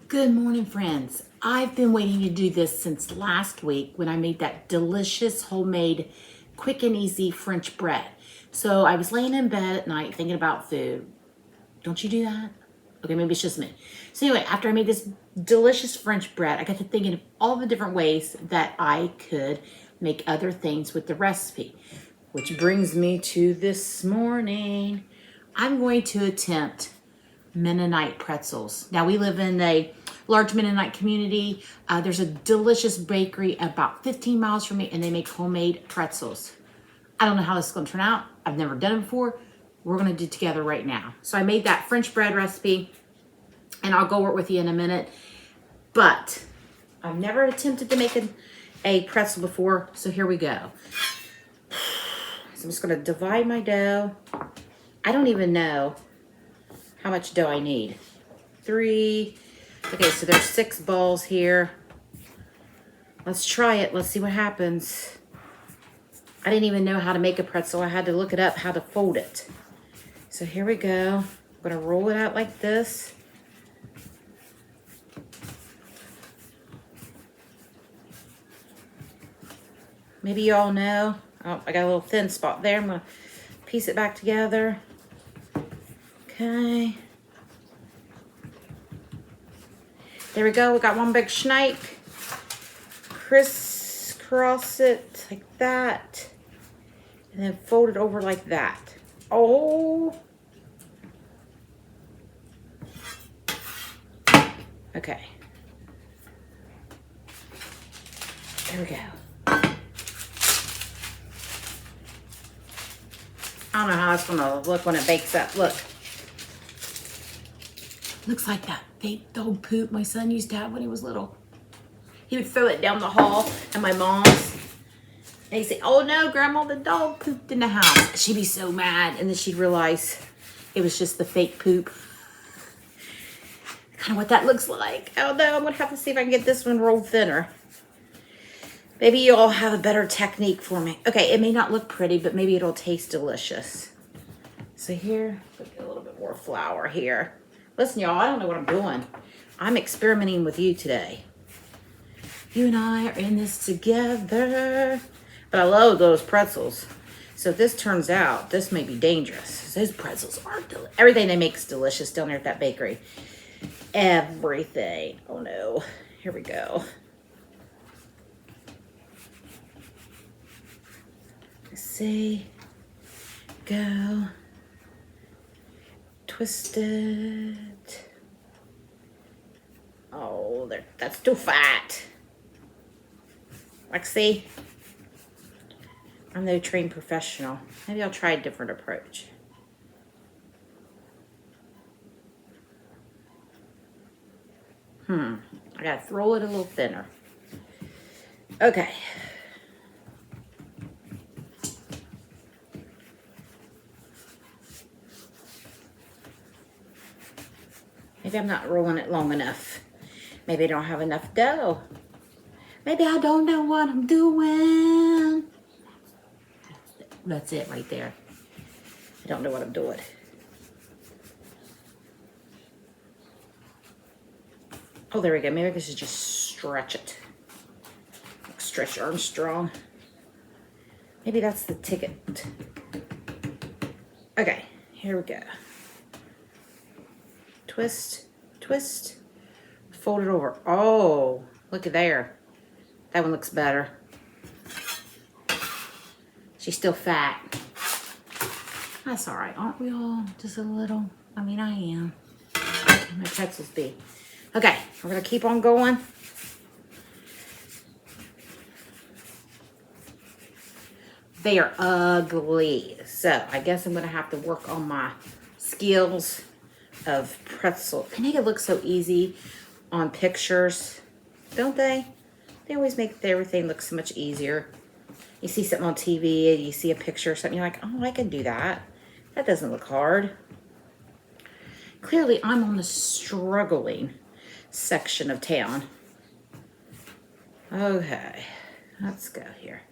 Good morning, friends. I've been waiting to do this since last week when I made that delicious homemade quick and easy French bread. So I was laying in bed at night thinking about food. Don't you do that? Okay, maybe it's just me. So anyway, after I made this delicious French bread, I got to thinking of all the different ways that I could make other things with the recipe. Which brings me to this morning. I'm going to attempt Mennonite pretzels. Now we live in a large Mennonite community. There's a delicious bakery about 15 miles from me and they make homemade pretzels. I don't know how this is gonna turn out. I've never done it before. We're gonna do it together right now. So I made that French bread recipe and I'll go over it with you in a minute. But I've never attempted to make a pretzel before, so here we go. So I'm just gonna divide my dough. I don't even know how much dough I need. 3. Okay, so there's 6 balls here. Let's try it. Let's see what happens. I didn't even know how to make a pretzel. I had to look it up how to fold it. So here we go. I'm gonna roll it out like this. Maybe you all know. Oh, I got a little thin spot there. I'm gonna piece it back together. Okay. There we go. We got one big snake. Crisscross it like that. And then fold it over like that. Oh. Okay. There we go. I don't know how it's gonna look when it bakes up. Look. Looks like that fake dog poop my son used to have when he was little. He would throw it down the hall at my mom's. And he'd say, "Oh no, Grandma, the dog pooped in the house." She'd be so mad. And then she'd realize it was just the fake poop. Kind of what that looks like. Oh no, I'm gonna have to see if I can get this one rolled thinner. Maybe you all have a better technique for me. Okay, it may not look pretty, but maybe it'll taste delicious. So here, put a little bit more flour here. Listen, y'all, I don't know what I'm doing. I'm experimenting with you today. You and I are in this together. But I love those pretzels. So if this turns out, this may be dangerous. Those pretzels are delicious. Everything they make is delicious down there at that bakery. Everything. Oh no. Here we go. Let's see. Go. Twist it. Oh, that's too fat. Like, see? I'm no trained professional. Maybe I'll try a different approach. I gotta throw it a little thinner. Okay. Maybe I'm not rolling it long enough. Maybe I don't have enough dough. Maybe I don't know what I'm doing. That's it right there. I don't know what I'm doing. Oh, there we go. Maybe I should just stretch it. Like Stretch Armstrong. Maybe that's the ticket. Okay, here we go. Twist, twist, fold it over. Oh, look at there. That one looks better. She's still fat. That's all right, aren't we all? Just a little. I mean, I am. My pretzels be. Okay, we're gonna keep on going. They are ugly. So I guess I'm gonna have to work on my skills of pretzel. They make it look so easy on pictures, don't they? They always make everything look so much easier. You see something on TV, and you see a picture or something, you're like, oh, I can do that. That doesn't look hard. Clearly, I'm on the struggling section of town. Okay, let's go here.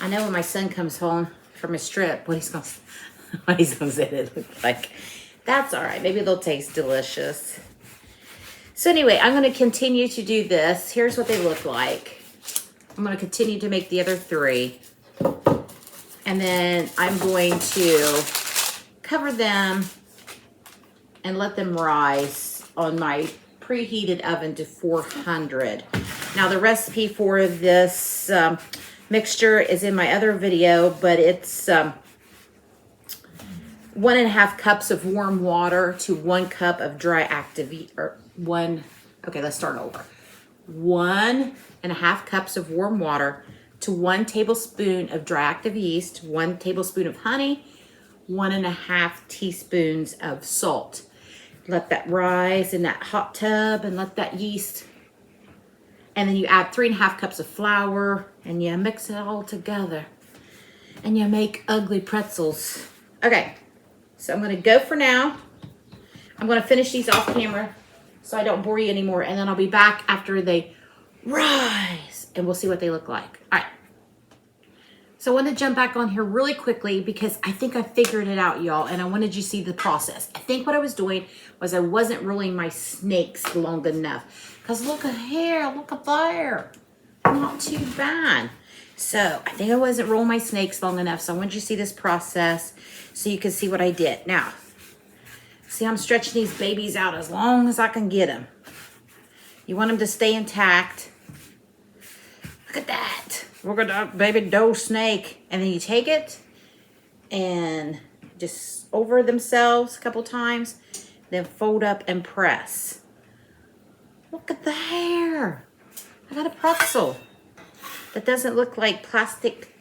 I know when my son comes home from his trip, what he's gonna say they look like. That's all right. Maybe they'll taste delicious. So anyway, I'm going to continue to do this. Here's what they look like. I'm going to continue to make the other 3. And then I'm going to cover them and let them rise on my preheated oven to 400. Now the recipe for this mixture is in my other video, but it's 1.5 cups of warm water to 1 cup of dry active yeast, okay, let's start over. 1.5 cups of warm water to 1 tablespoon of dry active yeast, 1 tablespoon of honey, 1.5 teaspoons of salt. Let that rise in that hot tub and let that yeast, and then you add 3.5 cups of flour and you mix it all together and you make ugly pretzels. Okay. So I'm going to go for now. I'm going to finish these off camera so I don't bore you anymore. And then I'll be back after they rise and we'll see what they look like. All right. So I want to jump back on here really quickly because I think I figured it out, y'all. And I wanted you to see the process. I think what I was doing was I wasn't rolling my snakes long enough. Because look at here, look at there. Not too bad. So I think I wasn't rolling my snakes long enough. So I want you to see this process so you can see what I did. Now, see, I'm stretching these babies out as long as I can get them. You want them to stay intact. Look at that. Look at that baby dough snake. And then you take it and just over themselves a couple times. Then fold up and press. Look at the hair. I got a pretzel. That doesn't look like plastic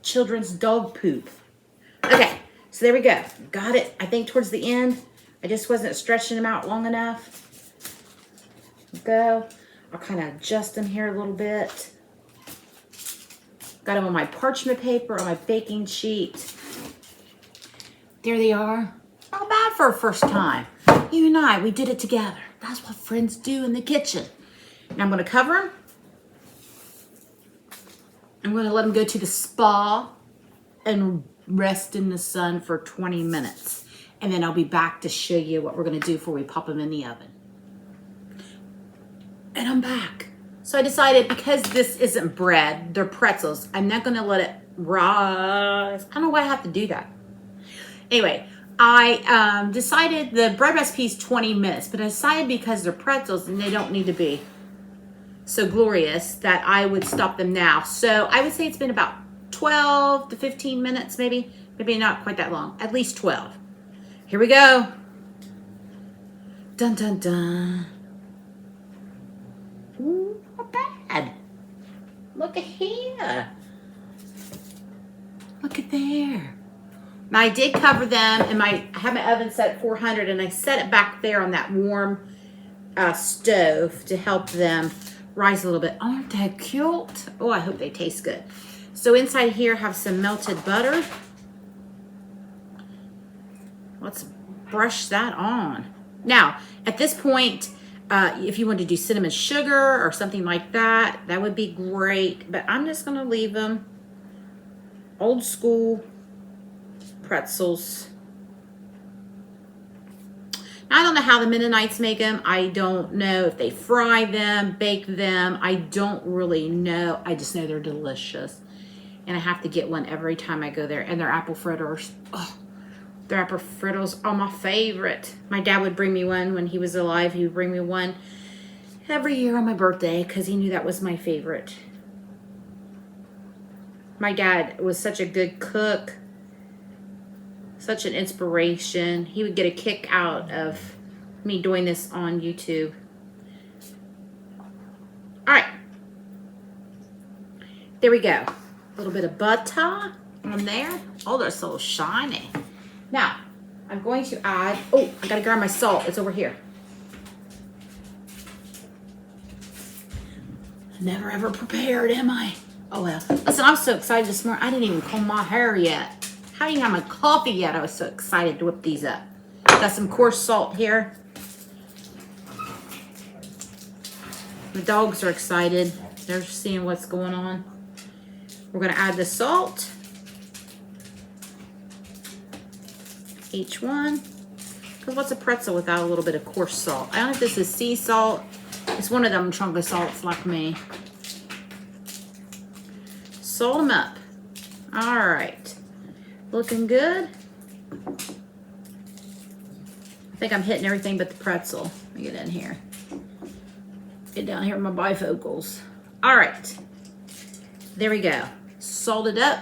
children's dog poop. Okay, so there we go. Got it. I think towards the end, I just wasn't stretching them out long enough. Go. I'll kind of adjust them here a little bit. Got them on my parchment paper, on my baking sheet. There they are. Not bad for a first time. You and I, we did it together. That's what friends do in the kitchen. Now I'm going to cover them. I'm going to let them go to the spa and rest in the sun for 20 minutes. And then I'll be back to show you what we're going to do before we pop them in the oven. And I'm back. So I decided because this isn't bread, they're pretzels, I'm not going to let it rise. I don't know why I have to do that. Anyway, I decided the bread recipe is 20 minutes, but I decided because they're pretzels and they don't need to be so glorious that I would stop them now. So I would say it's been about 12 to 15 minutes, maybe not quite that long, at least 12. Here we go. Dun, dun, dun. Ooh, not bad. Look at here. Look at there. Now I did cover them and I have my oven set at 400 and I set it back there on that warm stove to help them rise a little bit. Aren't they cute? Oh, I hope they taste good. So inside here have some melted butter. Let's brush that on. Now, at this point, if you want to do cinnamon sugar or something like that, that would be great. But I'm just going to leave them old school pretzels. Now, I don't know how the Mennonites make them. I don't know if they fry them, bake them. I don't really know. I just know they're delicious. And I have to get one every time I go there. And their apple fritters. Oh, their apple fritters are my favorite. My dad would bring me one when he was alive. He would bring me one every year on my birthday because he knew that was my favorite. My dad was such a good cook. Such an inspiration. He would get a kick out of me doing this on YouTube. All right. There we go. A little bit of butter on there. Oh, they're so shiny. Now, I'm going to add, oh, I gotta grab my salt. It's over here. Never ever prepared, am I? Oh well. Listen, I'm so excited this morning. I didn't even comb my hair yet. I didn't have my coffee yet. I was so excited to whip these up. Got some coarse salt here. The dogs are excited. They're seeing what's going on. We're gonna add the salt. Each one. Because what's a pretzel without a little bit of coarse salt? I don't know if this is sea salt. It's one of them chunk of salts like me. Salt them up. All right. Looking good. I think I'm hitting everything but the pretzel. Let me get in here. Get down here with my bifocals. All right. There we go. Salted up.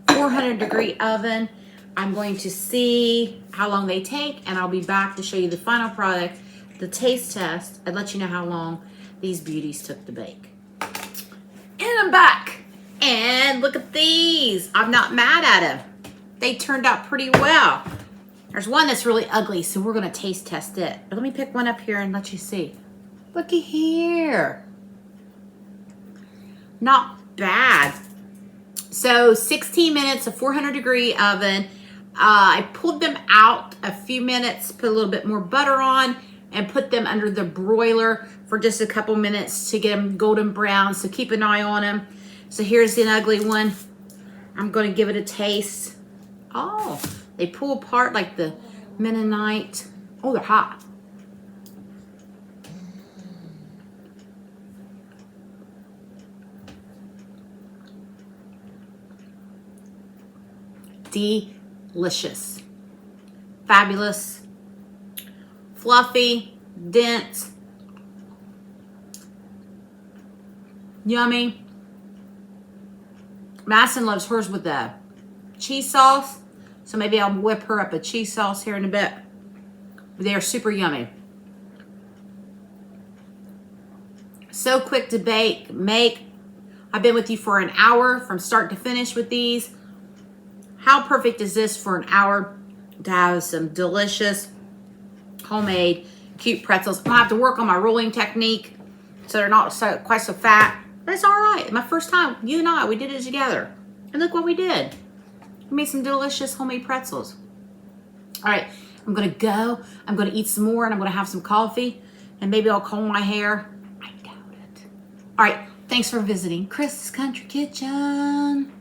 400-degree oven. I'm going to see how long they take, and I'll be back to show you the final product, the taste test, and let you know how long these beauties took to bake. And I'm back. And look at these. I'm not mad at them. They turned out pretty well. There's one that's really ugly, so we're going to taste test it. But let me pick one up here and let you see. Looky here. Not bad. So 16 minutes, a 400-degree oven. I pulled them out a few minutes, put a little bit more butter on, and put them under the broiler for just a couple minutes to get them golden brown. So keep an eye on them. So here's an ugly one. I'm going to give it a taste. Oh, they pull apart like the Mennonite. Oh, they're hot. Delicious. Fabulous. Fluffy. Dense. Yummy. Madison loves hers with the cheese sauce. So maybe I'll whip her up a cheese sauce here in a bit. They are super yummy. So quick to bake, make. I've been with you for an hour from start to finish with these. How perfect is this for an hour to have some delicious, homemade, cute pretzels? I'm gonna have to work on my rolling technique so they're not quite so fat. But it's all right. My first time, you and I, we did it together. And look what we did. We made some delicious homemade pretzels. All right, I'm gonna go. I'm gonna eat some more and I'm gonna have some coffee and maybe I'll comb my hair. I doubt it. All right, thanks for visiting Chris's Country Kitchen.